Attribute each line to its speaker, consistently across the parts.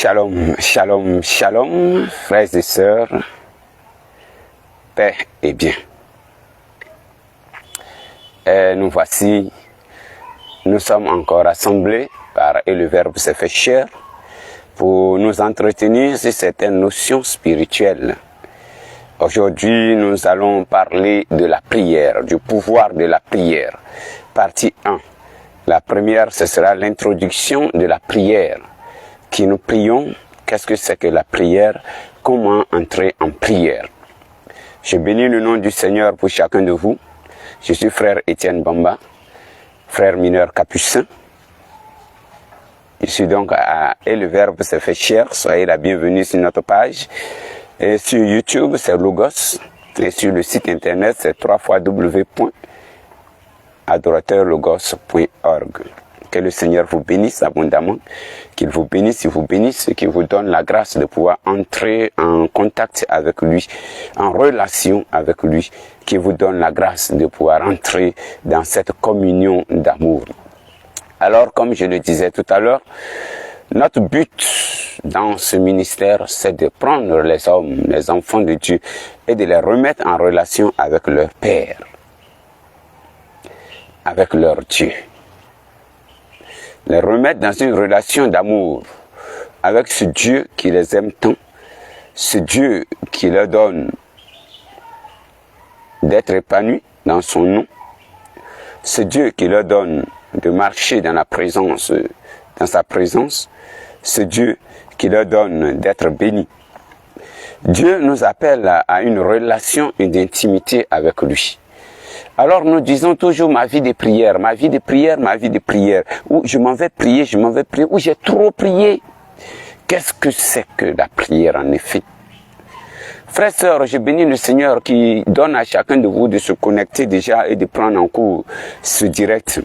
Speaker 1: Shalom, shalom, shalom, frères et sœurs, paix et bien. Et nous voici, nous sommes encore rassemblés par et le Verbe s'est fait chair pour nous entretenir sur certaines notions spirituelles. Aujourd'hui, nous allons parler de la prière, du pouvoir de la prière. Partie 1. La première, ce sera l'introduction de la prière. Qui nous prions, qu'est-ce que c'est que la prière, comment entrer en prière. Je bénis le nom du Seigneur pour chacun de vous. Je suis frère Étienne Bamba, frère mineur capucin. Je suis donc à Et le Verbe s'est fait chair. Soyez la bienvenue sur notre page. Et sur YouTube, c'est Logos. Et sur le site internet, c'est www.adorateurlogos.org. Que le Seigneur vous bénisse abondamment, qu'il vous bénisse, qu'il vous donne la grâce de pouvoir entrer en contact avec lui, en relation avec lui, qu'il vous donne la grâce de pouvoir entrer dans cette communion d'amour. Alors, comme je le disais tout à l'heure, notre but dans ce ministère, c'est de prendre les hommes, les enfants de Dieu, et de les remettre en relation avec leur Père, avec leur Dieu. Les remettre dans une relation d'amour avec ce Dieu qui les aime tant, ce Dieu qui leur donne d'être épanouis dans son nom, ce Dieu qui leur donne de marcher dans la présence, dans sa présence, ce Dieu qui leur donne d'être bénis. Dieu nous appelle à une relation, une intimité avec lui. Alors nous disons toujours ma vie de prière, ma vie de prière, ma vie de prière. Ou je m'en vais prier, ou j'ai trop prié. Qu'est-ce que c'est que la prière en effet? Frères et sœurs, je bénis le Seigneur qui donne à chacun de vous de se connecter déjà et de prendre en cours ce direct.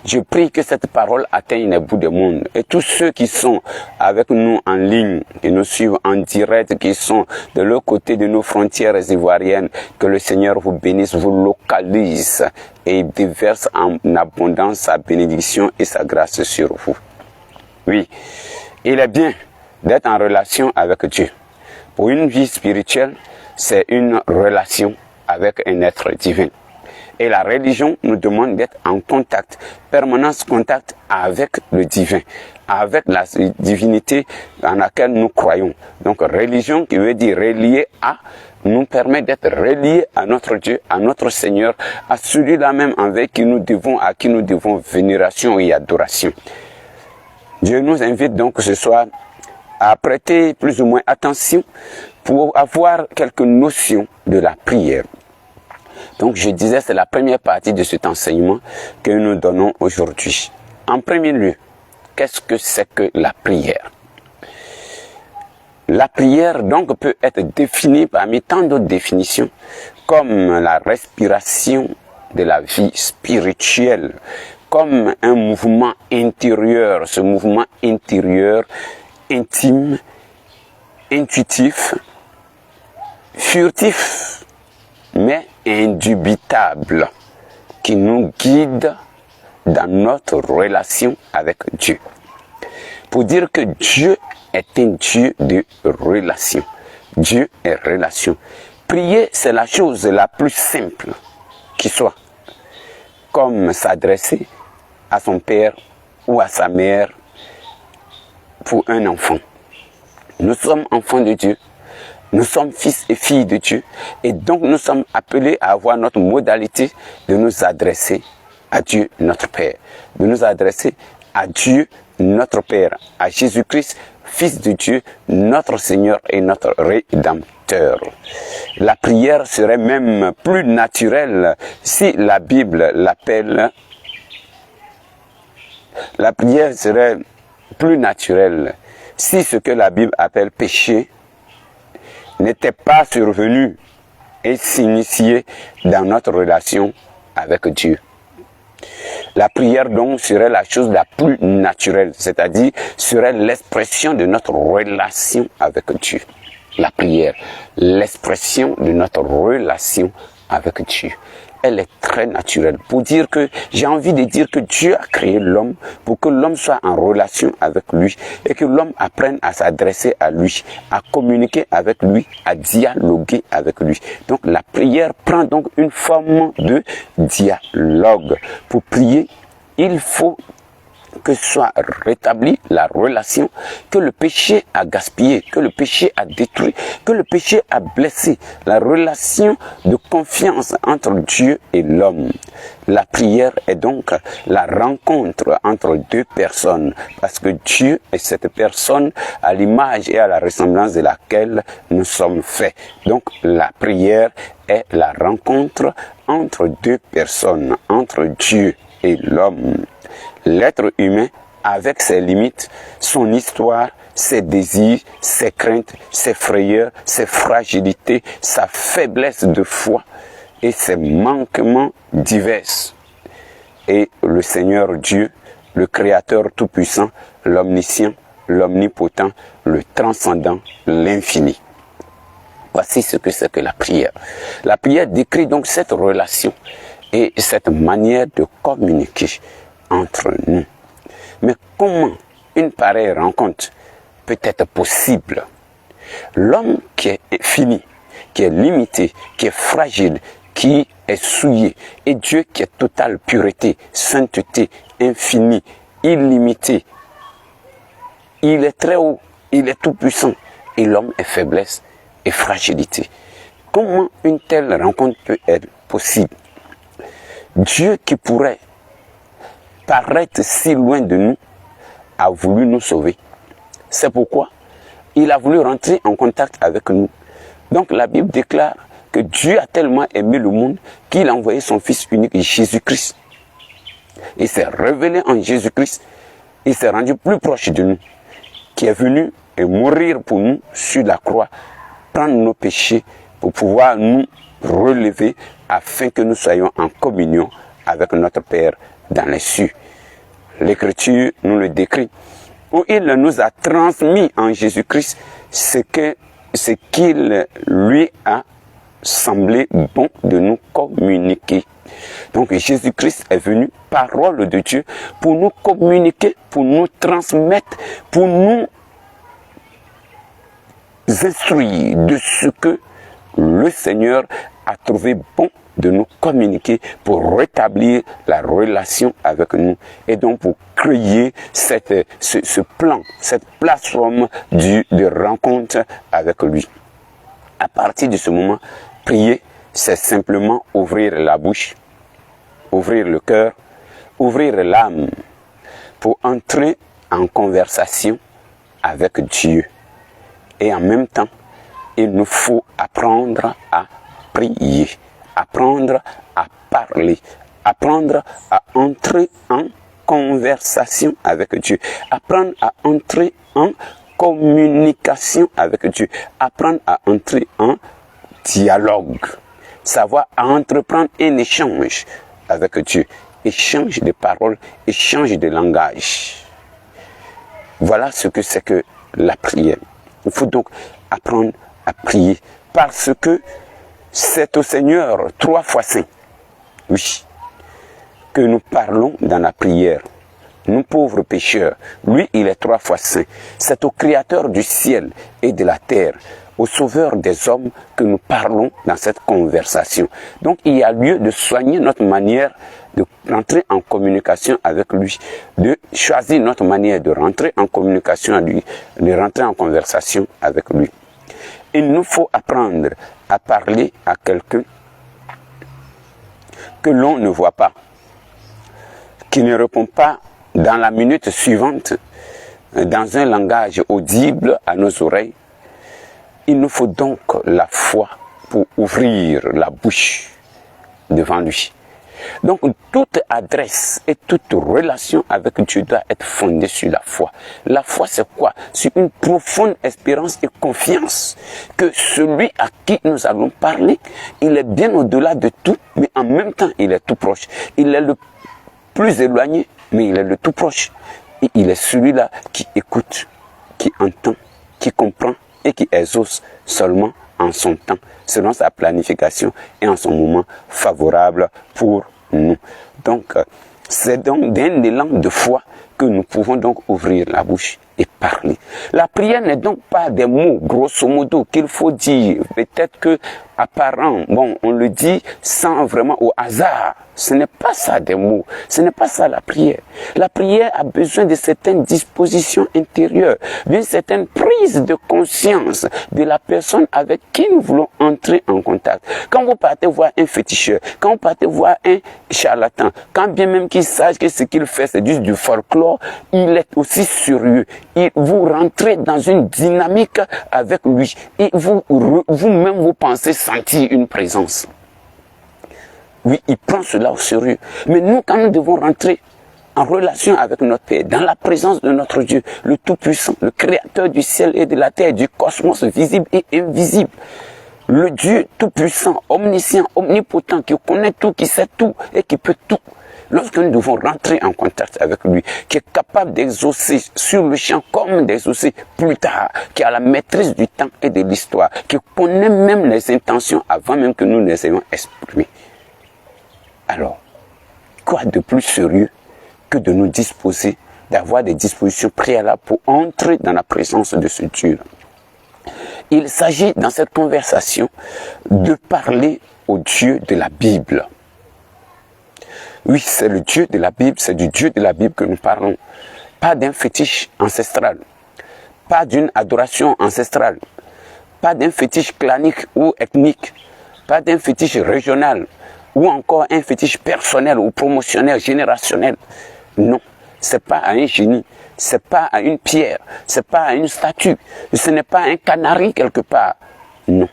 Speaker 1: Je prie que cette parole atteigne les bouts du monde. Et tous ceux qui sont avec nous en ligne, qui nous suivent en direct, qui sont de l'autre côté de nos frontières ivoiriennes, que le Seigneur vous bénisse, vous localise et déverse en abondance sa bénédiction et sa grâce sur vous. Oui, il est bien d'être en relation avec Dieu. Pour une vie spirituelle, c'est une relation avec un être divin. Et la religion nous demande d'être en contact, permanence contact avec le divin, avec la divinité en laquelle nous croyons. Donc religion qui veut dire relié à, nous permet d'être reliés à notre Dieu, à notre Seigneur, à celui-là même avec qui nous devons, à qui nous devons vénération et adoration. Dieu nous invite donc ce soir à prêter plus ou moins attention pour avoir quelques notions de la prière. Donc je disais, c'est la première partie de cet enseignement que nous donnons aujourd'hui. En premier lieu, qu'est-ce que c'est que la prière? La prière donc peut être définie parmi tant d'autres définitions comme la respiration de la vie spirituelle, comme un mouvement intérieur, ce mouvement intérieur intime, intuitif, furtif, mais indubitable, qui nous guide dans notre relation avec Dieu. Pour dire que Dieu est un Dieu de relation. Dieu est relation. Prier, c'est la chose la plus simple qui soit. Comme s'adresser à son père ou à sa mère pour un enfant. Nous sommes enfants de Dieu. Nous sommes fils et filles de Dieu et donc nous sommes appelés à avoir notre modalité de nous adresser à Dieu notre Père, de nous adresser à Dieu notre Père, à Jésus-Christ, Fils de Dieu, notre Seigneur et notre Rédempteur. La prière serait même plus naturelle si la Bible l'appelle. La prière serait plus naturelle si ce que la Bible appelle péché n'était pas survenu et s'initier dans notre relation avec Dieu. La prière donc serait la chose la plus naturelle, c'est-à-dire serait l'expression de notre relation avec Dieu. La prière, l'expression de notre relation avec Dieu. elle est très naturelle. Pour dire que, j'ai envie de dire que Dieu a créé l'homme pour que l'homme soit en relation avec lui et que l'homme apprenne à s'adresser à lui, à communiquer avec lui, à dialoguer avec lui. Donc la prière prend donc une forme de dialogue. Pour prier, il faut que soit rétablie la relation que le péché a gaspillée, que le péché a détruit, que le péché a blessé, la relation de confiance entre Dieu et l'homme. La prière est donc la rencontre entre deux personnes, parce que Dieu est cette personne à l'image et à la ressemblance de laquelle nous sommes faits. Donc la prière est la rencontre entre deux personnes, entre Dieu et l'homme. L'être humain, avec ses limites, son histoire, ses désirs, ses craintes, ses frayeurs, ses fragilités, sa faiblesse de foi et ses manquements divers. Et le Seigneur Dieu, le Créateur tout-puissant, l'omniscient, l'omnipotent, le transcendant, l'infini. Voici ce que c'est que la prière. La prière décrit donc cette relation et cette manière de communiquer entre nous. Mais comment une pareille rencontre peut être possible? L'homme qui est fini, qui est limité, qui est fragile, qui est souillé, et Dieu qui est totale pureté, sainteté, infini, illimité. Il est très haut, il est tout puissant, et l'homme est faiblesse et fragilité. Comment une telle rencontre peut être possible? Dieu qui pourrait paraître si loin de nous a voulu nous sauver. C'est pourquoi il a voulu rentrer en contact avec nous. Donc la Bible déclare que Dieu a tellement aimé le monde qu'il a envoyé son Fils unique, Jésus-Christ. Il s'est révélé en Jésus-Christ. Il s'est rendu plus proche de nous, qui est venu et mourir pour nous sur la croix, prendre nos péchés pour pouvoir nous relever afin que nous soyons en communion avec notre Père dans les cieux. L'Écriture nous le décrit, où il nous a transmis en Jésus-Christ ce qu'il lui a semblé bon de nous communiquer. Donc Jésus-Christ est venu, parole de Dieu, pour nous communiquer, pour nous transmettre, pour nous instruire de ce que le Seigneur a trouvé bon de nous communiquer pour rétablir la relation avec nous et donc pour créer ce plan, cette plateforme de rencontre avec lui. À partir de ce moment, prier, c'est simplement ouvrir la bouche, ouvrir le cœur, ouvrir l'âme pour entrer en conversation avec Dieu. Et en même temps, il nous faut apprendre à prier, apprendre à parler, apprendre à entrer en conversation avec Dieu, apprendre à entrer en communication avec Dieu, apprendre à entrer en dialogue, savoir à entreprendre un échange avec Dieu, échange de paroles, échange de langage. Voilà ce que c'est que la prière. Il faut donc apprendre à prier parce que c'est au Seigneur 3 fois saint, oui, que nous parlons dans la prière. Nous pauvres pécheurs, lui il est 3 fois saint. C'est au Créateur du ciel et de la terre, au Sauveur des hommes que nous parlons dans cette conversation. Donc il y a lieu de soigner notre manière de rentrer en communication avec lui, de choisir notre manière de rentrer en communication avec lui, de rentrer en conversation avec lui. Il nous faut apprendre à parler à quelqu'un que l'on ne voit pas, qui ne répond pas dans la minute suivante, dans un langage audible à nos oreilles. Il nous faut donc la foi pour ouvrir la bouche devant lui. Donc toute adresse et toute relation avec Dieu doit être fondée sur la foi. La foi c'est quoi? C'est une profonde espérance et confiance que celui à qui nous allons parler, il est bien au-delà de tout, mais en même temps il est tout proche. Il est le plus éloigné, mais il est le tout proche. Et il est celui-là qui écoute, qui entend, qui comprend et qui exauce seulement en son temps, selon sa planification et en son moment favorable pour nous. Donc, c'est donc d'un élan de foi que nous pouvons donc ouvrir la bouche et parler. La prière n'est donc pas des mots, grosso modo, qu'il faut dire. Peut-être que apparent, bon, on le dit sans vraiment au hasard. Ce n'est pas ça des mots. Ce n'est pas ça la prière. La prière a besoin de certaines dispositions intérieures, d'une certaine prise de conscience de la personne avec qui nous voulons entrer en contact. Quand vous partez voir un féticheur, quand vous partez voir un charlatan, quand bien même qu'il sache que ce qu'il fait c'est juste du folklore, il est aussi sérieux. Et vous rentrez dans une dynamique avec lui et vous-même vous pensez sentir une présence. Oui, il prend cela au sérieux. Mais nous, quand nous devons rentrer en relation avec notre Père, dans la présence de notre Dieu, le Tout-Puissant, le Créateur du ciel et de la terre, du cosmos visible et invisible, le Dieu Tout-Puissant, omniscient, omnipotent, qui connaît tout, qui sait tout et qui peut tout. Lorsque nous devons rentrer en contact avec lui, qui est capable d'exaucer sur le champ comme d'exaucer plus tard, qui a la maîtrise du temps et de l'histoire, qui connaît même les intentions avant même que nous les ayons exprimées. Alors, quoi de plus sérieux que de nous disposer, d'avoir des dispositions préalables pour entrer dans la présence de ce Dieu. Il s'agit dans cette conversation de parler au Dieu de la Bible. Oui, c'est le Dieu de la Bible, c'est du Dieu de la Bible que nous parlons. Pas d'un fétiche ancestral, pas d'une adoration ancestrale, pas d'un fétiche clanique ou ethnique, pas d'un fétiche régional, ou encore un fétiche personnel ou promotionnel, générationnel. Non, c'est pas à un génie, c'est pas à une pierre, c'est pas à une statue, ce n'est pas un canari quelque part. Non,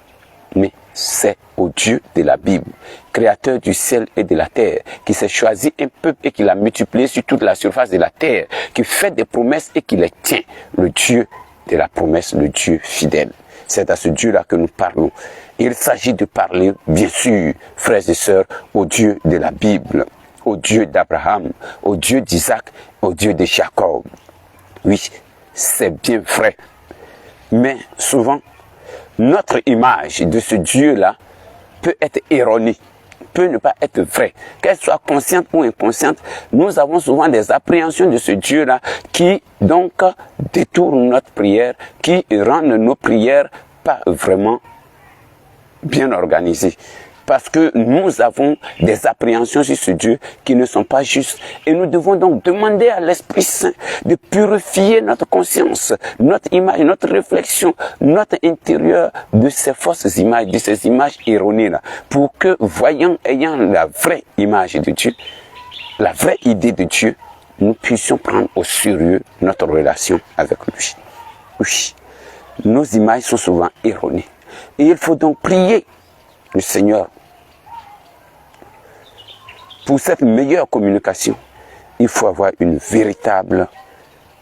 Speaker 1: mais c'est au Dieu de la Bible, créateur du ciel et de la terre, qui s'est choisi un peuple et qui l'a multiplié sur toute la surface de la terre, qui fait des promesses et qui les tient. Le Dieu de la promesse, le Dieu fidèle. C'est à ce Dieu-là que nous parlons. Il s'agit de parler, bien sûr, frères et sœurs, au Dieu de la Bible, au Dieu d'Abraham, au Dieu d'Isaac, au Dieu de Jacob. Oui, c'est bien vrai. Mais souvent, notre image de ce Dieu-là peut être erronée, peut ne pas être vraie. Qu'elle soit consciente ou inconsciente, nous avons souvent des appréhensions de ce Dieu-là qui, donc, détournent notre prière, qui rendent nos prières pas vraiment bien organisées. Parce que nous avons des appréhensions sur ce Dieu qui ne sont pas justes. Et nous devons donc demander à l'Esprit Saint de purifier notre conscience, notre image, notre réflexion, notre intérieur de ces fausses images, de ces images erronées-là. Pour que, ayant la vraie image de Dieu, la vraie idée de Dieu, nous puissions prendre au sérieux notre relation avec lui. Oui, nos images sont souvent erronées. Et il faut donc prier le Seigneur. Pour cette meilleure communication, il faut avoir une véritable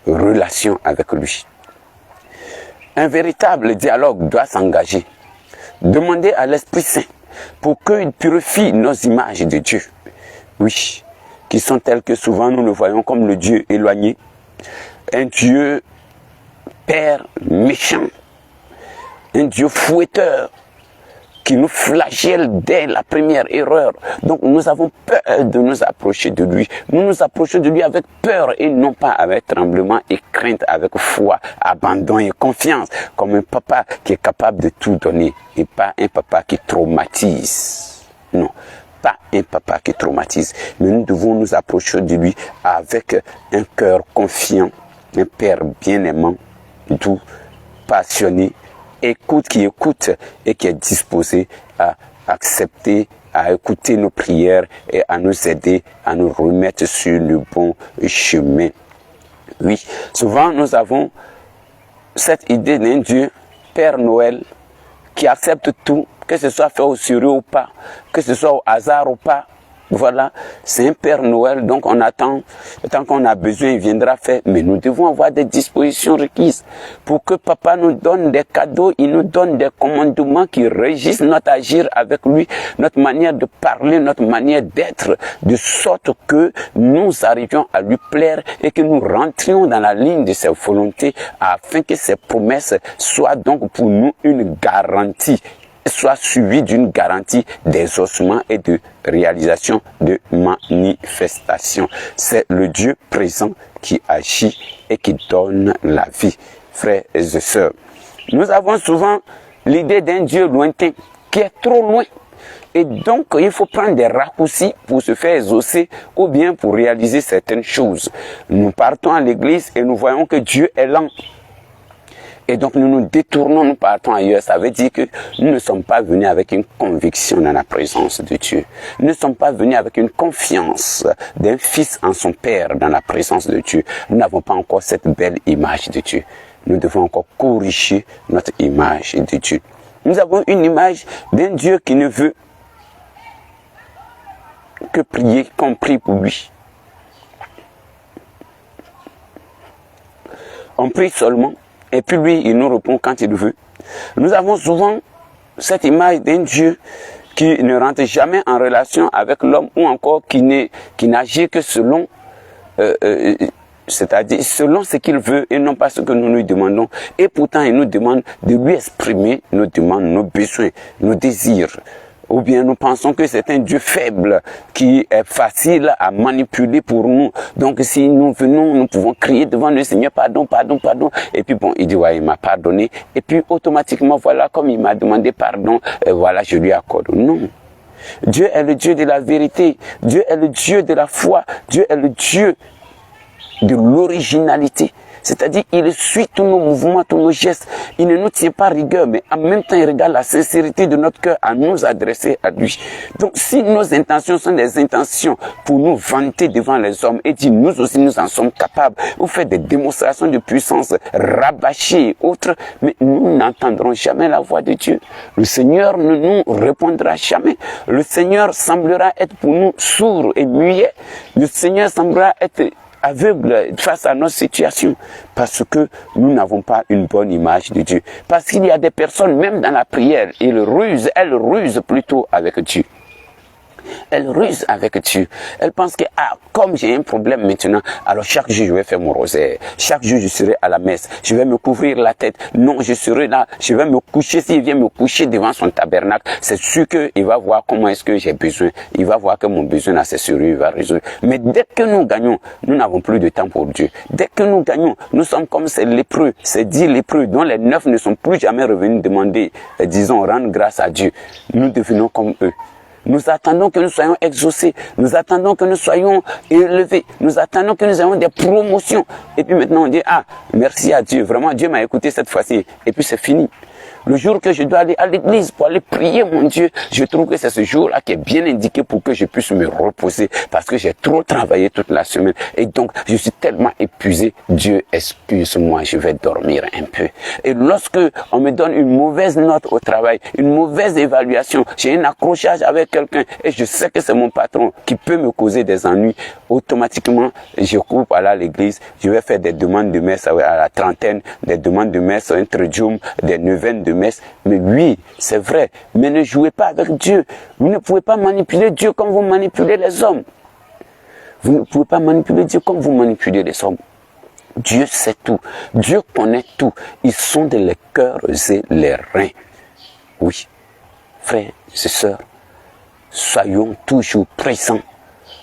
Speaker 1: relation avec lui. Un véritable dialogue doit s'engager. Demander à l'Esprit Saint pour qu'il purifie nos images de Dieu. Oui, qui sont telles que souvent nous le voyons comme le Dieu éloigné. Un Dieu Père méchant. Un Dieu fouetteur qui nous flagelle dès la première erreur. Donc nous avons peur de nous approcher de lui. Nous nous approchons de lui avec peur et non pas avec tremblement et crainte, avec foi, abandon et confiance, comme un papa qui est capable de tout donner et pas un papa qui traumatise. Non, pas un papa qui traumatise. Mais nous devons nous approcher de lui avec un cœur confiant, un père bien-aimant, doux, passionné, qui écoute et qui est disposé à accepter, à écouter nos prières et à nous aider à nous remettre sur le bon chemin. Oui, souvent nous avons cette idée d'un Dieu, Père Noël, qui accepte tout, que ce soit fait au sérieux ou pas, que ce soit au hasard ou pas. voilà, c'est un Père Noël, donc on attend, tant qu'on a besoin, il viendra faire. Mais nous devons avoir des dispositions requises pour que papa nous donne des cadeaux, il nous donne des commandements qui régissent notre agir avec lui, notre manière de parler, notre manière d'être, de sorte que nous arrivions à lui plaire et que nous rentrions dans la ligne de ses volontés afin que ses promesses soient donc pour nous une garantie, soit suivi d'une garantie d'exaucement et de réalisation de manifestation. C'est le Dieu présent qui agit et qui donne la vie. Frères et sœurs, nous avons souvent l'idée d'un Dieu lointain qui est trop loin. Et donc, il faut prendre des raccourcis pour se faire exaucer ou bien pour réaliser certaines choses. Nous partons à l'église et nous voyons que Dieu est lent. Et donc nous nous détournons, nous partons ailleurs. Ça veut dire que nous ne sommes pas venus avec une conviction dans la présence de Dieu. Nous ne sommes pas venus avec une confiance d'un fils en son Père dans la présence de Dieu. Nous n'avons pas encore cette belle image de Dieu. Nous devons encore corriger notre image de Dieu. Nous avons une image d'un Dieu qui ne veut que prier, qu'on prie pour lui. On prie seulement. Et puis lui, il nous répond quand il veut. Nous avons souvent cette image d'un Dieu qui ne rentre jamais en relation avec l'homme ou encore qui n'agit que selon, c'est-à-dire selon ce qu'il veut et non pas ce que nous lui demandons. Et pourtant, il nous demande de lui exprimer nos demandes, nos besoins, nos désirs. Ou bien nous pensons que c'est un Dieu faible qui est facile à manipuler pour nous. Donc si nous venons, nous pouvons crier devant le Seigneur, pardon, pardon, pardon. Et puis bon, il dit, ouais, il m'a pardonné. Et puis automatiquement, voilà, comme il m'a demandé pardon, voilà, je lui accorde. Non. Dieu est le Dieu de la vérité. Dieu est le Dieu de la foi. Dieu est le Dieu de l'originalité. C'est-à-dire, il suit tous nos mouvements, tous nos gestes. Il ne nous tient pas rigueur, mais en même temps, il regarde la sincérité de notre cœur à nous adresser à lui. Donc, si nos intentions sont des intentions pour nous vanter devant les hommes et dire, nous aussi, nous en sommes capables, ou faire des démonstrations de puissance rabâchées et autres, mais nous n'entendrons jamais la voix de Dieu. Le Seigneur ne nous répondra jamais. Le Seigneur semblera être pour nous sourd et muet. Le Seigneur semblera être aveugle face à notre situation parce que nous n'avons pas une bonne image de Dieu. Parce qu'il y a des personnes, même dans la prière, elles rusent plutôt avec Dieu. Elle ruse avec Dieu. Elle pense que, comme j'ai un problème maintenant, alors chaque jour je vais faire mon rosaire. Chaque jour je serai à la messe. Je vais me couvrir la tête. Non, je serai là. Je vais me coucher. S'il vient me coucher devant son tabernacle, c'est sûr qu'il va voir comment est-ce que j'ai besoin. Il va voir que mon besoin là, c'est sérieux, il va résoudre. Mais dès que nous gagnons, nous n'avons plus de temps pour Dieu. Dès que nous gagnons, nous sommes comme ces lépreux, ces 10 lépreux dont les 9 ne sont plus jamais revenus demander, disons, rendre grâce à Dieu. Nous devenons comme eux. Nous attendons que nous soyons exaucés. Nous attendons que nous soyons élevés. Nous attendons que nous ayons des promotions. Et puis maintenant on dit, merci à Dieu. Vraiment, Dieu m'a écouté cette fois-ci. Et puis c'est fini. Le jour que je dois aller à l'église pour aller prier mon Dieu, je trouve que c'est ce jour-là qui est bien indiqué pour que je puisse me reposer parce que j'ai trop travaillé toute la semaine et donc je suis tellement épuisé. Dieu, excuse-moi, je vais dormir un peu. Et lorsque on me donne une mauvaise note au travail, une mauvaise évaluation, j'ai un accrochage avec quelqu'un et je sais que c'est mon patron qui peut me causer des ennuis, automatiquement je cours à l'église, je vais faire des demandes de messe à la trentaine, des demandes de messe intra-djum, des neuvaines de messe. Mais oui, c'est vrai, mais ne jouez pas avec Dieu. Vous ne pouvez pas manipuler Dieu comme vous manipulez les hommes. Vous ne pouvez pas manipuler Dieu comme vous manipulez les hommes. Dieu sait tout. Dieu connaît tout. Ils sont les cœurs et les reins. Oui, frères et sœurs, soyons toujours présents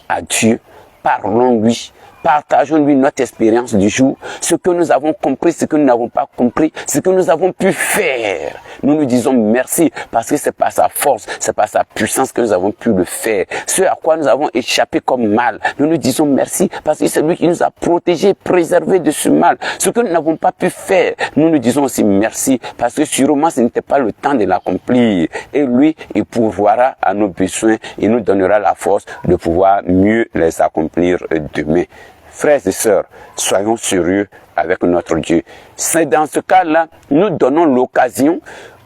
Speaker 1: à Dieu. Parlons-lui. Partageons-lui notre expérience du jour, ce que nous avons compris, ce que nous n'avons pas compris, ce que nous avons pu faire. Nous nous disons merci parce que c'est par sa force, c'est par sa puissance que nous avons pu le faire. Ce à quoi nous avons échappé comme mal, nous nous disons merci parce que c'est lui qui nous a protégés, préservés de ce mal. Ce que nous n'avons pas pu faire, nous nous disons aussi merci parce que sûrement ce n'était pas le temps de l'accomplir. Et lui, il pourvoira à nos besoins, il nous donnera la force de pouvoir mieux les accomplir demain. Frères et sœurs, soyons sérieux avec notre Dieu. C'est dans ce cas-là, nous donnons l'occasion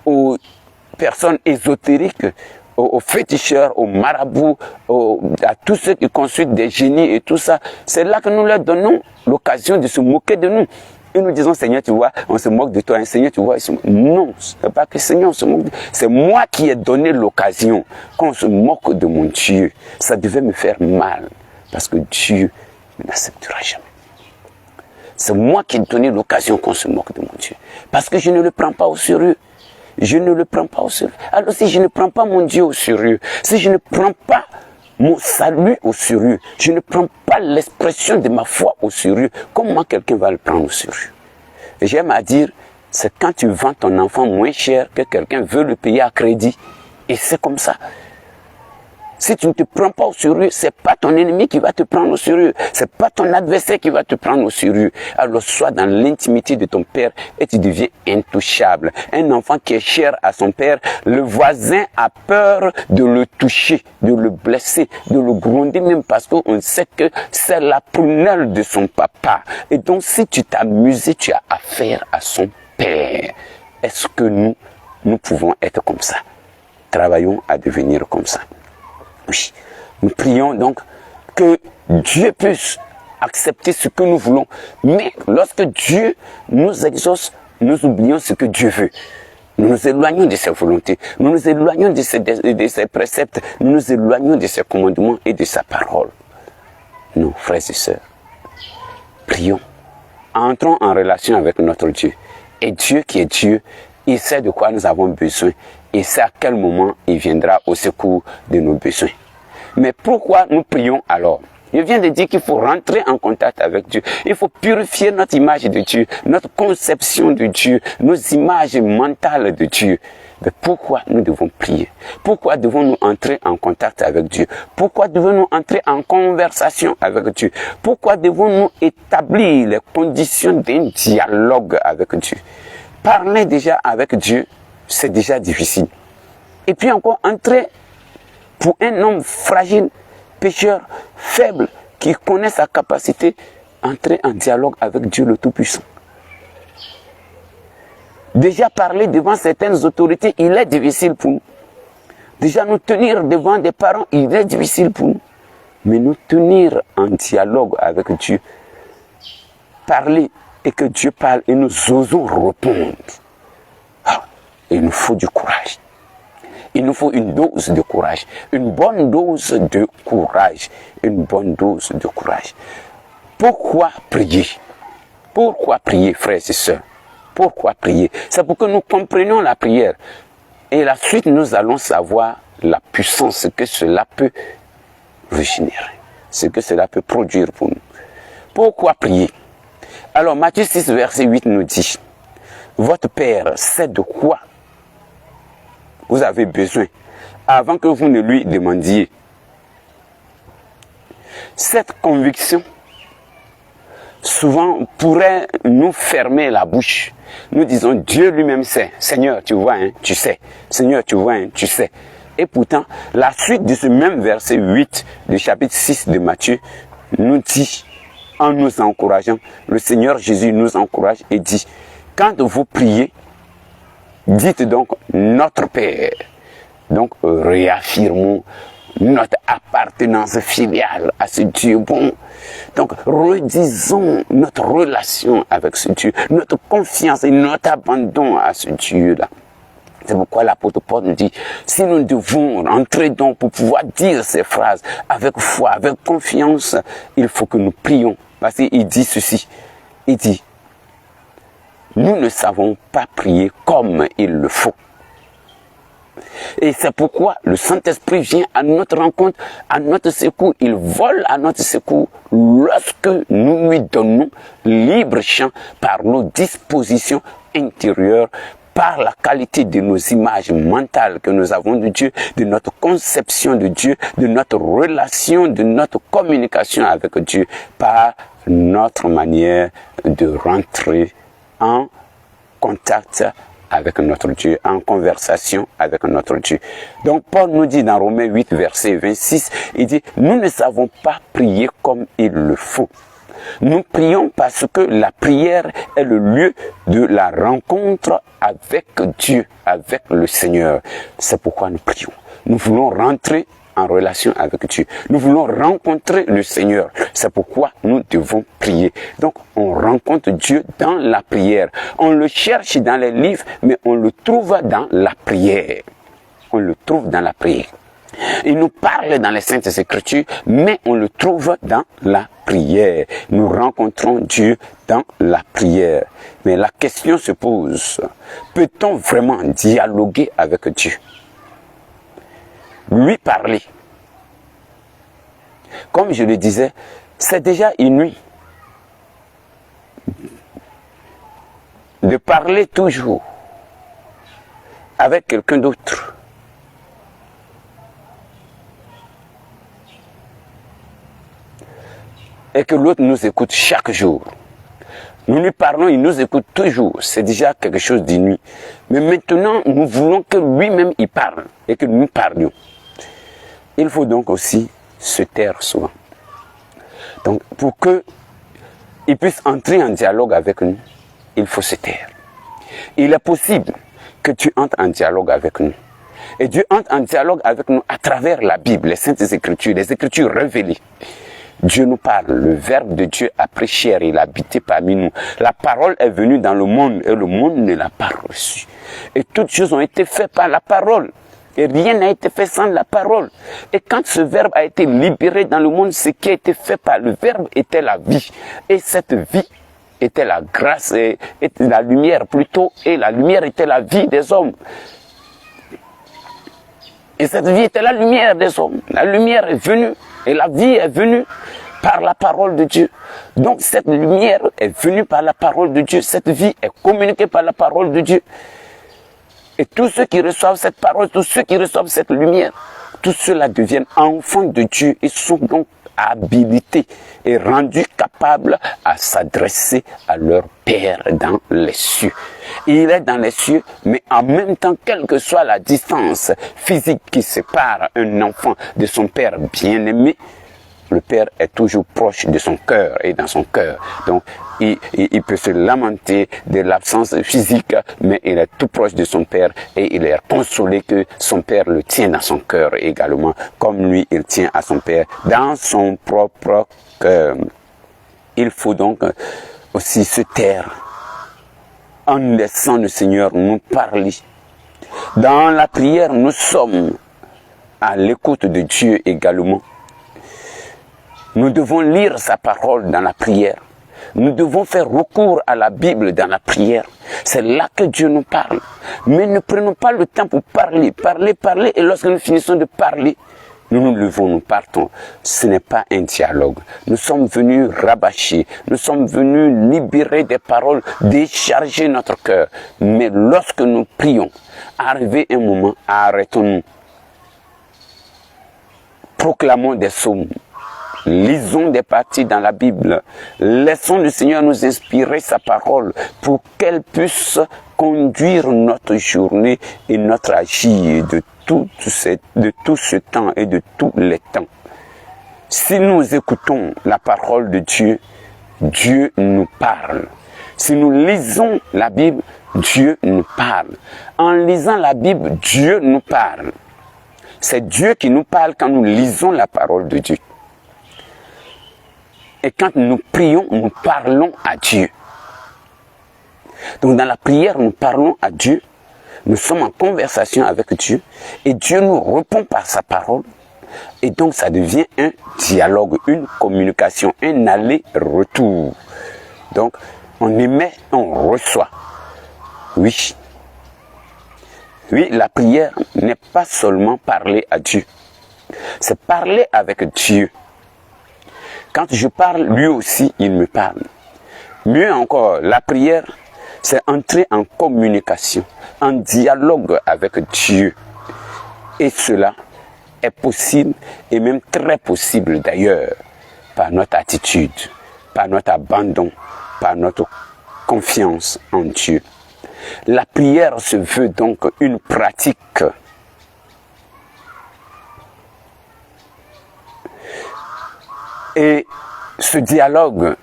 Speaker 1: aux personnes ésotériques, aux féticheurs, aux marabouts, à tous ceux qui consultent des génies et tout ça. C'est là que nous leur donnons l'occasion de se moquer de nous. Et nous disons, Seigneur, tu vois, on se moque de toi. Hein, Seigneur, tu vois, non, ce n'est pas que Seigneur se moque de... C'est moi qui ai donné l'occasion qu'on se moque de mon Dieu. Ça devait me faire mal, parce que Dieu n'acceptera jamais. C'est moi qui ai donné l'occasion qu'on se moque de mon Dieu. Parce que je ne le prends pas au sérieux. Je ne le prends pas au sérieux. Alors si je ne prends pas mon Dieu au sérieux, si je ne prends pas mon salut au sérieux, je ne prends pas l'expression de ma foi au sérieux, comment quelqu'un va le prendre au sérieux? J'aime à dire, c'est quand tu vends ton enfant moins cher que quelqu'un veut le payer à crédit. Et c'est comme ça. Si tu ne te prends pas au sérieux, c'est pas ton ennemi qui va te prendre au sérieux. C'est pas ton adversaire qui va te prendre au sérieux. Alors sois dans l'intimité de ton père et tu deviens intouchable. Un enfant qui est cher à son père, le voisin a peur de le toucher, de le blesser, de le gronder même parce qu'on sait que c'est la prunelle de son papa. Et donc si tu t'amuses, tu as affaire à son père. Est-ce que nous pouvons être comme ça? Travaillons à devenir comme ça. Oui, nous prions donc que Dieu puisse accepter ce que nous voulons. Mais lorsque Dieu nous exauce, nous oublions ce que Dieu veut. Nous nous éloignons de ses volontés. Nous nous éloignons de ses préceptes. Nous nous éloignons de ses commandements et de sa parole. Non, frères et sœurs, prions. Entrons en relation avec notre Dieu. Et Dieu qui est Dieu, il sait de quoi nous avons besoin. Et c'est à quel moment il viendra au secours de nos besoins. Mais pourquoi nous prions alors? Je viens de dire qu'il faut rentrer en contact avec Dieu. Il faut purifier notre image de Dieu, notre conception de Dieu, nos images mentales de Dieu. Mais pourquoi nous devons prier? Pourquoi devons-nous entrer en contact avec Dieu? Pourquoi devons-nous entrer en conversation avec Dieu? Pourquoi devons-nous établir les conditions d'un dialogue avec Dieu? Parler déjà avec Dieu, c'est déjà difficile. Et puis encore, entrer pour un homme fragile, pécheur, faible, qui connaît sa capacité, entrer en dialogue avec Dieu le Tout-Puissant. Déjà parler devant certaines autorités, il est difficile pour nous. Déjà nous tenir devant des parents, il est difficile pour nous. Mais nous tenir en dialogue avec Dieu, parler et que Dieu parle et nous osons répondre. Il nous faut du courage. Il nous faut une dose de courage. Une bonne dose de courage. Une bonne dose de courage. Pourquoi prier? Pourquoi prier, frères et sœurs? Pourquoi prier? C'est pour que nous comprenions la prière. Et la suite, nous allons savoir la puissance que cela peut régénérer. Ce que cela peut produire pour nous. Pourquoi prier? Alors, Matthieu 6, verset 8 nous dit, votre Père sait de quoi vous avez besoin avant que vous ne lui demandiez. Cette conviction souvent pourrait nous fermer la bouche. Nous disons Dieu lui-même sait. Seigneur, tu vois, hein, tu sais. Seigneur, tu vois, hein, tu sais. Et pourtant, la suite de ce même verset 8 du chapitre 6 de Matthieu nous dit, en nous encourageant, le Seigneur Jésus nous encourage et dit, quand vous priez, dites donc notre Père. Donc réaffirmons notre appartenance filiale à ce Dieu bon. Donc redisons notre relation avec ce Dieu, notre confiance et notre abandon à ce Dieu-là. C'est pourquoi l'apôtre Paul nous dit, si nous devons rentrer donc pour pouvoir dire ces phrases avec foi, avec confiance, il faut que nous prions. Parce qu'il dit ceci, il dit, nous ne savons pas prier comme il le faut. Et c'est pourquoi le Saint-Esprit vient à notre rencontre, à notre secours. Il vole à notre secours lorsque nous lui donnons libre champ par nos dispositions intérieures, par la qualité de nos images mentales que nous avons de Dieu, de notre conception de Dieu, de notre relation, de notre communication avec Dieu, par notre manière de rentrer en contact avec notre Dieu, en conversation avec notre Dieu. Donc Paul nous dit dans Romains 8, verset 26, il dit, nous ne savons pas prier comme il le faut. Nous prions parce que la prière est le lieu de la rencontre avec Dieu, avec le Seigneur. C'est pourquoi nous prions. Nous voulons rentrer en relation avec Dieu. Nous voulons rencontrer le Seigneur. C'est pourquoi nous devons prier. Donc, on rencontre Dieu dans la prière. On le cherche dans les livres, mais on le trouve dans la prière. On le trouve dans la prière. Il nous parle dans les Saintes Écritures, mais on le trouve dans la prière. Nous rencontrons Dieu dans la prière. Mais la question se pose, peut-on vraiment dialoguer avec Dieu? Lui parler. Comme je le disais, c'est déjà inouï de parler toujours avec quelqu'un d'autre. Et que l'autre nous écoute chaque jour. Nous lui parlons, il nous écoute toujours. C'est déjà quelque chose d'inouï. Mais maintenant, nous voulons que lui-même il parle et que nous parlions. Il faut donc aussi se taire souvent. Donc, pour qu'il puisse entrer en dialogue avec nous, il faut se taire. Il est possible que tu entres en dialogue avec nous. Et Dieu entre en dialogue avec nous à travers la Bible, les Saintes Écritures, les Écritures révélées. Dieu nous parle, le Verbe de Dieu a pris chair, il a habité parmi nous. La parole est venue dans le monde et le monde ne l'a pas reçue. Et toutes choses ont été faites par la parole. Et rien n'a été fait sans la parole. Et quand ce Verbe a été libéré dans le monde, ce qui a été fait par le Verbe était la vie. Et cette vie était la grâce, était la lumière plutôt, et la lumière était la vie des hommes. Et cette vie était la lumière des hommes. La lumière est venue et la vie est venue par la parole de Dieu. Donc cette lumière est venue par la parole de Dieu. Cette vie est communiquée par la parole de Dieu. Et tous ceux qui reçoivent cette parole, tous ceux qui reçoivent cette lumière, tous ceux-là deviennent enfants de Dieu et sont donc habilités et rendus capables à s'adresser à leur Père dans les cieux. Il est dans les cieux, mais en même temps, quelle que soit la distance physique qui sépare un enfant de son Père bien-aimé, le Père est toujours proche de son cœur et dans son cœur. Donc, il peut se lamenter de l'absence physique, mais il est tout proche de son Père et il est consolé que son Père le tient dans son cœur également, comme lui, il tient à son Père dans son propre cœur. Il faut donc aussi se taire en laissant le Seigneur nous parler. Dans la prière, nous sommes à l'écoute de Dieu également. Nous devons lire sa parole dans la prière. Nous devons faire recours à la Bible dans la prière. C'est là que Dieu nous parle. Mais ne prenons pas le temps pour parler, parler. Et lorsque nous finissons de parler, nous nous levons, nous partons. Ce n'est pas un dialogue. Nous sommes venus rabâcher. Nous sommes venus libérer des paroles, décharger notre cœur. Mais lorsque nous prions, arrivé un moment, arrêtons-nous. Proclamons des psaumes. Lisons des parties dans la Bible. Laissons le Seigneur nous inspirer sa parole pour qu'elle puisse conduire notre journée et notre agir de tout ce temps et de tous les temps. Si nous écoutons la parole de Dieu, Dieu nous parle. Si nous lisons la Bible, Dieu nous parle. En lisant la Bible, Dieu nous parle. C'est Dieu qui nous parle quand nous lisons la parole de Dieu. Et quand nous prions, nous parlons à Dieu. Donc dans la prière, nous parlons à Dieu. Nous sommes en conversation avec Dieu. Et Dieu nous répond par sa parole. Et donc ça devient un dialogue, une communication, un aller-retour. Donc on émet, on reçoit. Oui. Oui, la prière n'est pas seulement parler à Dieu. C'est parler avec Dieu. Quand je parle, lui aussi, il me parle. Mieux encore, la prière, c'est entrer en communication, en dialogue avec Dieu. Et cela est possible, et même très possible d'ailleurs, par notre attitude, par notre abandon, par notre confiance en Dieu. La prière se veut donc une pratique. Et ce dialogue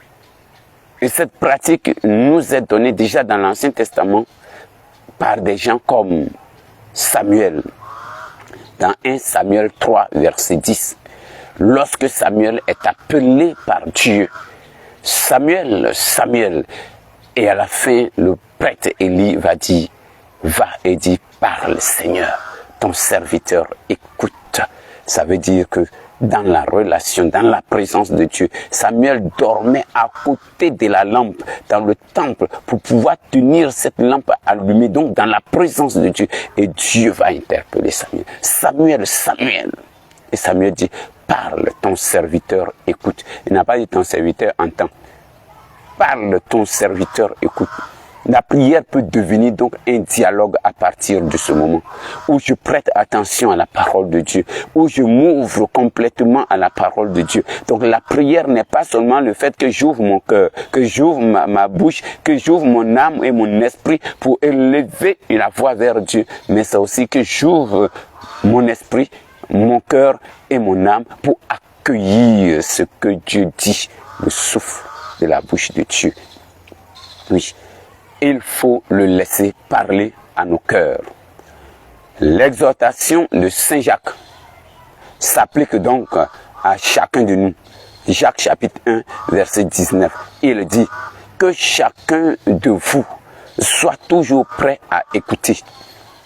Speaker 1: et cette pratique nous est donnée déjà dans l'Ancien Testament par des gens comme Samuel, dans 1 Samuel 3, verset 10. Lorsque Samuel est appelé par Dieu, Samuel, Samuel, et à la fin, le prêtre Élie va dire, va et dit, parle Seigneur, ton serviteur écoute. Ça veut dire que dans la relation, dans la présence de Dieu, Samuel dormait à côté de la lampe dans le temple pour pouvoir tenir cette lampe allumée, donc dans la présence de Dieu. Et Dieu va interpeller Samuel. Samuel, Samuel. Et Samuel dit, parle, ton serviteur écoute. Il n'a pas dit ton serviteur entend. Parle, ton serviteur écoute. La prière peut devenir donc un dialogue à partir de ce moment où je prête attention à la parole de Dieu, où je m'ouvre complètement à la parole de Dieu. Donc la prière n'est pas seulement le fait que j'ouvre mon cœur, que j'ouvre ma bouche, que j'ouvre mon âme et mon esprit pour élever la voix vers Dieu, mais c'est aussi que j'ouvre mon esprit, mon cœur et mon âme pour accueillir ce que Dieu dit, le souffle de la bouche de Dieu. Oui. Il faut le laisser parler à nos cœurs. L'exhortation de Saint Jacques s'applique donc à chacun de nous. Jacques chapitre 1, verset 19. Il dit que chacun de vous soit toujours prêt à écouter,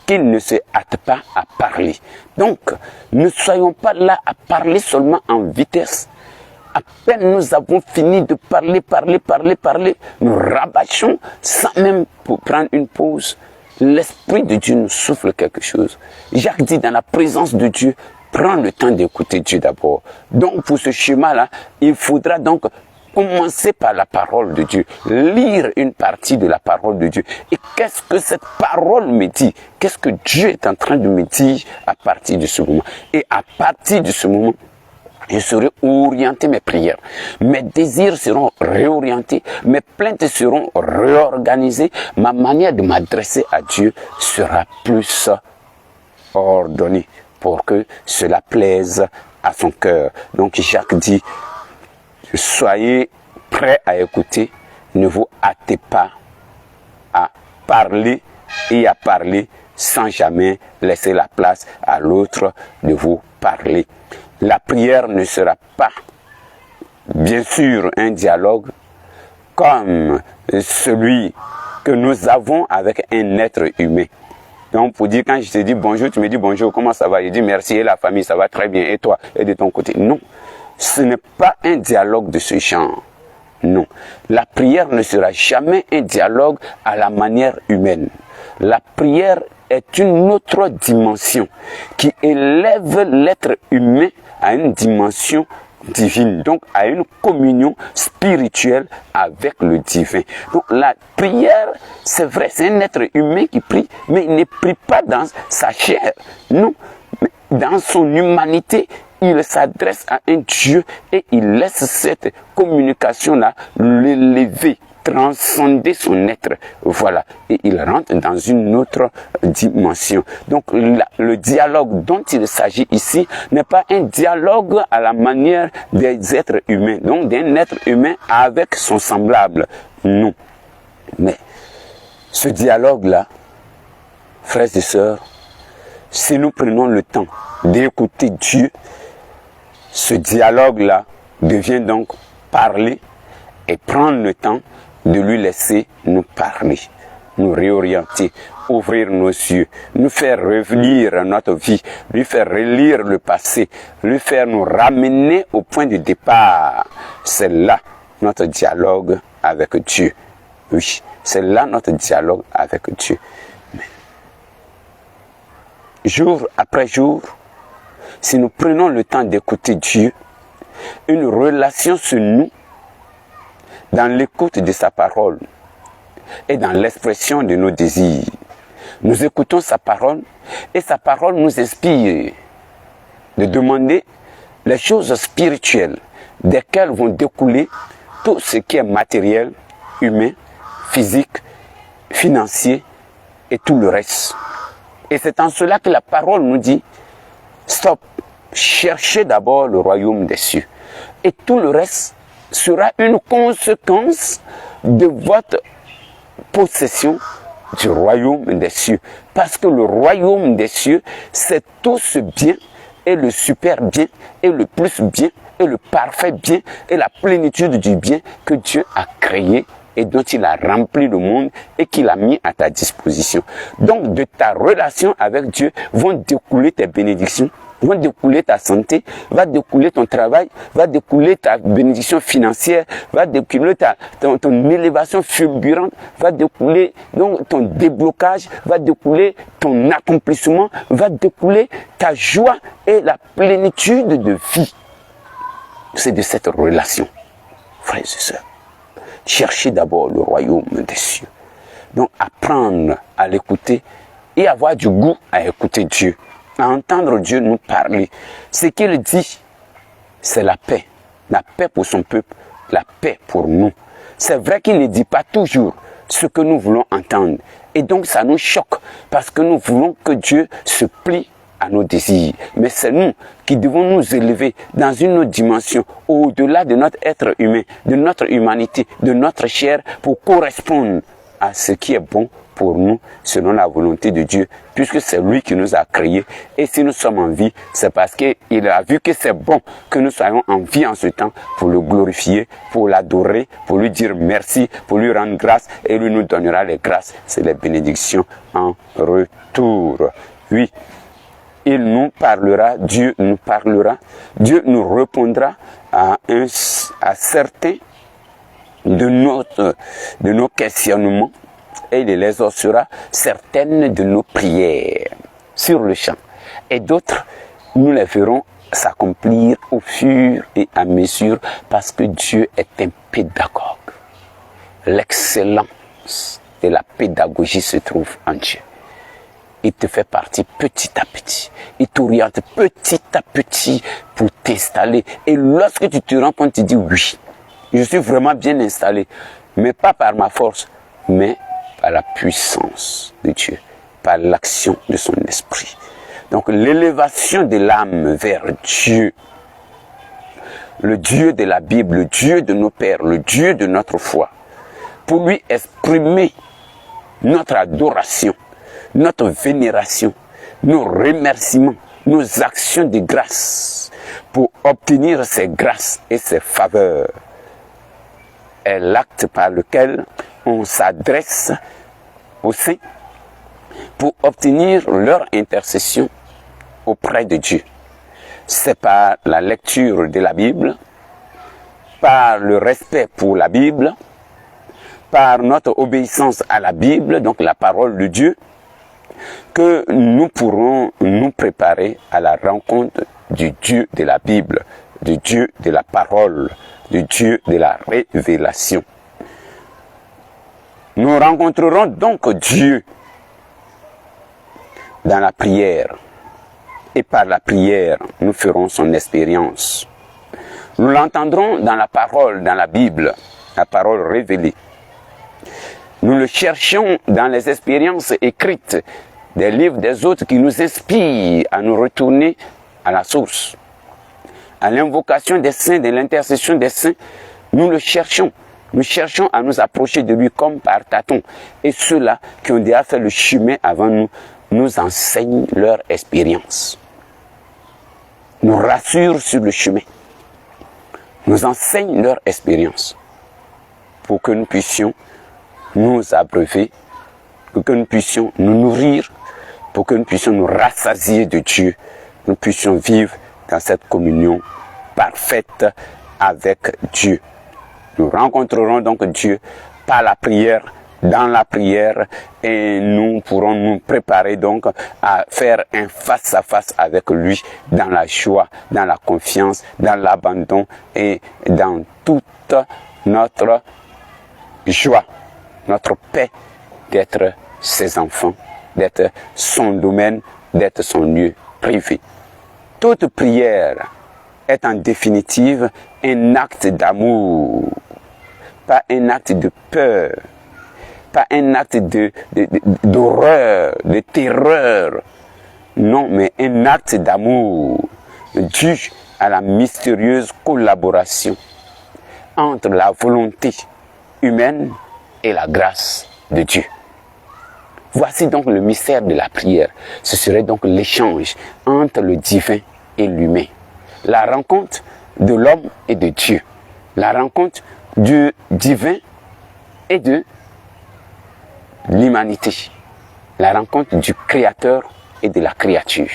Speaker 1: qu'il ne se hâte pas à parler. Donc, ne soyons pas là à parler seulement en vitesse. À peine nous avons fini de parler, nous rabâchons sans même prendre une pause. L'Esprit de Dieu nous souffle quelque chose. Jacques dit dans la présence de Dieu, prends le temps d'écouter Dieu d'abord. Donc pour ce schéma-là, il faudra donc commencer par la parole de Dieu, lire une partie de la parole de Dieu. Et qu'est-ce que cette parole me dit? Qu'est-ce que Dieu est en train de me dire à partir de ce moment? Et à partir de ce moment, je serai orienté mes prières. Mes désirs seront réorientés. Mes plaintes seront réorganisées. Ma manière de m'adresser à Dieu sera plus ordonnée pour que cela plaise à son cœur. Donc Jacques dit, soyez prêts à écouter. Ne vous hâtez pas à parler et à parler sans jamais laisser la place à l'autre de vous parler. La prière ne sera pas, bien sûr, un dialogue comme celui que nous avons avec un être humain. Donc, pour dire, quand je te dis bonjour, tu me dis bonjour, comment ça va? Je dis merci, et la famille, ça va très bien, et toi, et de ton côté. Non, ce n'est pas un dialogue de ce genre. Non, la prière ne sera jamais un dialogue à la manière humaine. La prière est une autre dimension qui élève l'être humain à une dimension divine, donc à une communion spirituelle avec le divin. Donc la prière, c'est vrai, c'est un être humain qui prie, mais il ne prie pas dans sa chair, non, mais dans son humanité, il s'adresse à un Dieu et il laisse cette communication-là l'élever, transcender son être. Voilà. Et il rentre dans une autre dimension. Donc, le dialogue dont il s'agit ici n'est pas un dialogue à la manière des êtres humains. Donc, d'un être humain avec son semblable. Non. Mais, ce dialogue-là, frères et sœurs, si nous prenons le temps d'écouter Dieu, ce dialogue-là devient donc parler et prendre le temps de lui laisser nous parler, nous réorienter, ouvrir nos yeux, nous faire revenir à notre vie, lui faire relire le passé, lui faire nous ramener au point de départ. C'est là notre dialogue avec Dieu. Oui, c'est là notre dialogue avec Dieu. Mais, jour après jour, si nous prenons le temps d'écouter Dieu, une relation se noue dans l'écoute de sa parole et dans l'expression de nos désirs. Nous écoutons sa parole et sa parole nous inspire de demander les choses spirituelles desquelles vont découler tout ce qui est matériel, humain, physique, financier et tout le reste. Et c'est en cela que la parole nous dit, stop, cherchez d'abord le royaume des cieux. Et tout le reste sera une conséquence de votre possession du royaume des cieux. Parce que le royaume des cieux, c'est tout ce bien et le super bien et le plus bien et le parfait bien et la plénitude du bien que Dieu a créé et dont il a rempli le monde et qu'il a mis à ta disposition. Donc de ta relation avec Dieu vont découler tes bénédictions, vont découler ta santé, va découler ton travail, va découler ta bénédiction financière, va découler ton élévation fulgurante, va découler donc ton déblocage, va découler ton accomplissement, va découler ta joie et la plénitude de vie. C'est de cette relation, frères et sœurs. Cherchez d'abord le royaume des cieux. Donc apprendre à l'écouter et avoir du goût à écouter Dieu, à entendre Dieu nous parler. Ce qu'il dit, c'est la paix pour son peuple, la paix pour nous. C'est vrai qu'il ne dit pas toujours ce que nous voulons entendre. Et donc ça nous choque parce que nous voulons que Dieu se plie à nos désirs. Mais c'est nous qui devons nous élever dans une autre dimension, au-delà de notre être humain, de notre humanité, de notre chair, pour correspondre à ce qui est bon pour nous, selon la volonté de Dieu, puisque c'est lui qui nous a créés. Et si nous sommes en vie, c'est parce qu'il a vu que c'est bon que nous soyons en vie en ce temps, pour le glorifier, pour l'adorer, pour lui dire merci, pour lui rendre grâce, et lui nous donnera les grâces, c'est les bénédictions en retour. Oui. Il nous parlera, Dieu nous parlera, Dieu nous répondra à certains de nos questionnements et il les exaucera certaines de nos prières sur le champ. Et d'autres, nous les ferons s'accomplir au fur et à mesure parce que Dieu est un pédagogue. L'excellence de la pédagogie se trouve en Dieu. Il te fait partie petit à petit. Il t'oriente petit à petit pour t'installer. Et lorsque tu te rends compte, tu dis oui, je suis vraiment bien installé. Mais pas par ma force, mais par la puissance de Dieu, par l'action de son esprit. Donc l'élévation de l'âme vers Dieu, le Dieu de la Bible, le Dieu de nos pères, le Dieu de notre foi, pour lui exprimer notre adoration, notre vénération, nos remerciements, nos actions de grâce pour obtenir ces grâces et ces faveurs est l'acte par lequel on s'adresse aux saints pour obtenir leur intercession auprès de Dieu. C'est par la lecture de la Bible, par le respect pour la Bible, par notre obéissance à la Bible, donc la parole de Dieu, que nous pourrons nous préparer à la rencontre du Dieu de la Bible, du Dieu de la parole, du Dieu de la révélation. Nous rencontrerons donc Dieu dans la prière. Et par la prière, nous ferons son expérience. Nous l'entendrons dans la parole, dans la Bible, la parole révélée. Nous le cherchons dans les expériences écrites des livres des autres qui nous inspirent à nous retourner à la source. À l'invocation des saints, de l'intercession des saints, nous le cherchons. Nous cherchons à nous approcher de lui comme par tâtons. Et ceux-là qui ont déjà fait le chemin avant nous, nous enseignent leur expérience. Nous rassurent sur le chemin. Nous enseignent leur expérience. Pour que nous puissions nous abreuver, pour que nous puissions nous nourrir, pour que nous puissions nous rassasier de Dieu, nous puissions vivre dans cette communion parfaite avec Dieu. Nous rencontrerons donc Dieu par la prière, dans la prière, et nous pourrons nous préparer donc à faire un face-à-face avec lui dans la joie, dans la confiance, dans l'abandon et dans toute notre joie, notre paix d'être ses enfants, d'être son domaine, d'être son lieu privé. Toute prière est en définitive un acte d'amour, pas un acte de peur, pas un acte d'horreur, de terreur, non, mais un acte d'amour dû à la mystérieuse collaboration entre la volonté humaine et la grâce de Dieu. Voici donc le mystère de la prière. Ce serait donc l'échange entre le divin et l'humain. La rencontre de l'homme et de Dieu. La rencontre du divin et de l'humanité. La rencontre du créateur et de la créature.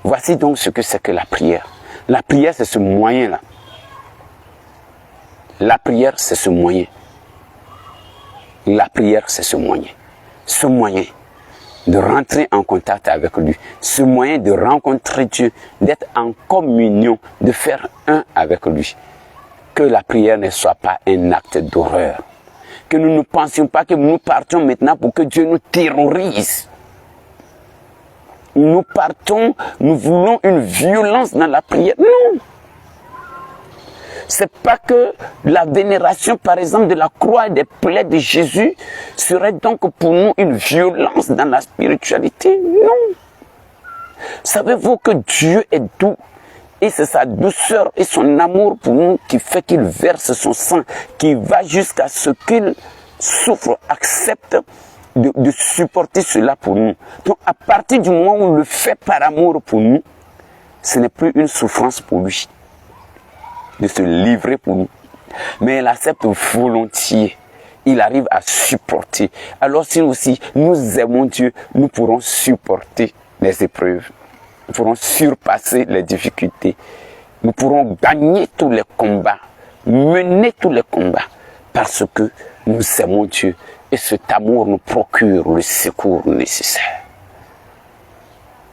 Speaker 1: Voici donc ce que c'est que la prière. La prière, c'est ce moyen-là. La prière, c'est ce moyen. La prière, c'est ce moyen. Ce moyen de rentrer en contact avec lui. Ce moyen de rencontrer Dieu, d'être en communion, de faire un avec lui. Que la prière ne soit pas un acte d'horreur. Que nous ne pensions pas que nous partions maintenant pour que Dieu nous terrorise. Nous partons, nous voulons une violence dans la prière. Non. C'est pas que la vénération, par exemple, de la croix et des plaies de Jésus serait donc pour nous une violence dans la spiritualité. Non. Savez-vous que Dieu est doux et c'est sa douceur et son amour pour nous qui fait qu'il verse son sang, qui va jusqu'à ce qu'il souffre, accepte de supporter cela pour nous. Donc à partir du moment où on le fait par amour pour nous, ce n'est plus une souffrance pour lui de se livrer pour nous, mais il accepte volontiers. Il arrive à supporter. Alors si aussi nous aimons Dieu, nous pourrons supporter les épreuves, nous pourrons surpasser les difficultés, nous pourrons gagner tous les combats, mener tous les combats, parce que nous aimons Dieu et cet amour nous procure le secours nécessaire.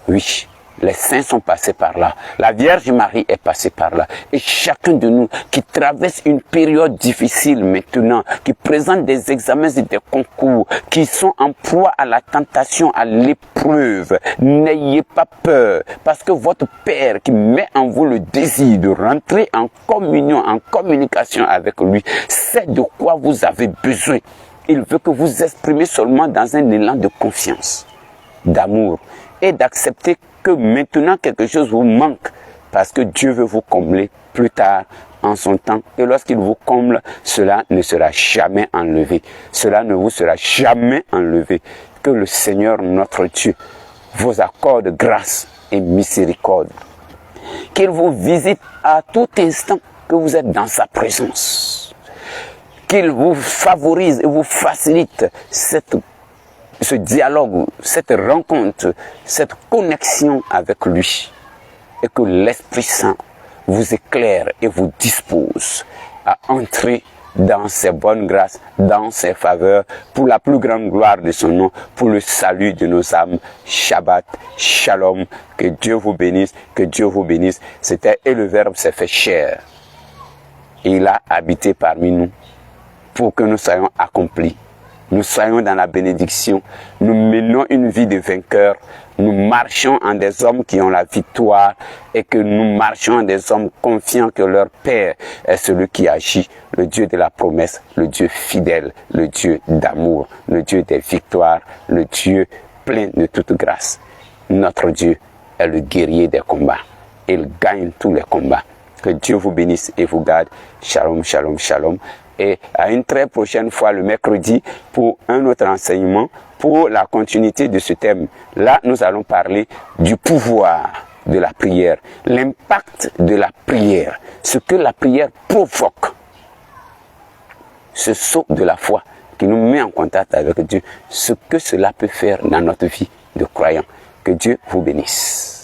Speaker 1: Oui, les saints sont passés par là. La Vierge Marie est passée par là. Et chacun de nous qui traverse une période difficile maintenant, qui présente des examens et des concours, qui sont en proie à la tentation, à l'épreuve, n'ayez pas peur. Parce que votre Père qui met en vous le désir de rentrer en communion, en communication avec lui, sait de quoi vous avez besoin. Il veut que vous exprimiez seulement dans un élan de confiance, d'amour et d'accepter que maintenant quelque chose vous manque parce que Dieu veut vous combler plus tard en son temps. Et lorsqu'il vous comble, cela ne sera jamais enlevé. Cela ne vous sera jamais enlevé. Que le Seigneur notre Dieu vous accorde grâce et miséricorde. Qu'il vous visite à tout instant que vous êtes dans sa présence. Qu'il vous favorise et vous facilite ce dialogue, cette rencontre, cette connexion avec lui. Et que l'Esprit Saint vous éclaire et vous dispose à entrer dans ses bonnes grâces, dans ses faveurs, pour la plus grande gloire de son nom, pour le salut de nos âmes. Shabbat, Shalom, que Dieu vous bénisse, que Dieu vous bénisse. C'était et le Verbe s'est fait chair. Et il a habité parmi nous pour que nous soyons accomplis. Nous soyons dans la bénédiction, nous menons une vie de vainqueurs, nous marchons en des hommes qui ont la victoire et que nous marchons en des hommes confiants que leur Père est celui qui agit, le Dieu de la promesse, le Dieu fidèle, le Dieu d'amour, le Dieu des victoires, le Dieu plein de toute grâce. Notre Dieu est le guerrier des combats, il gagne tous les combats. Que Dieu vous bénisse et vous garde. Shalom, shalom, shalom. Et à une très prochaine fois le mercredi pour un autre enseignement, pour la continuité de ce thème. Là, nous allons parler du pouvoir de la prière, l'impact de la prière, ce que la prière provoque, ce saut de la foi qui nous met en contact avec Dieu, ce que cela peut faire dans notre vie de croyants. Que Dieu vous bénisse.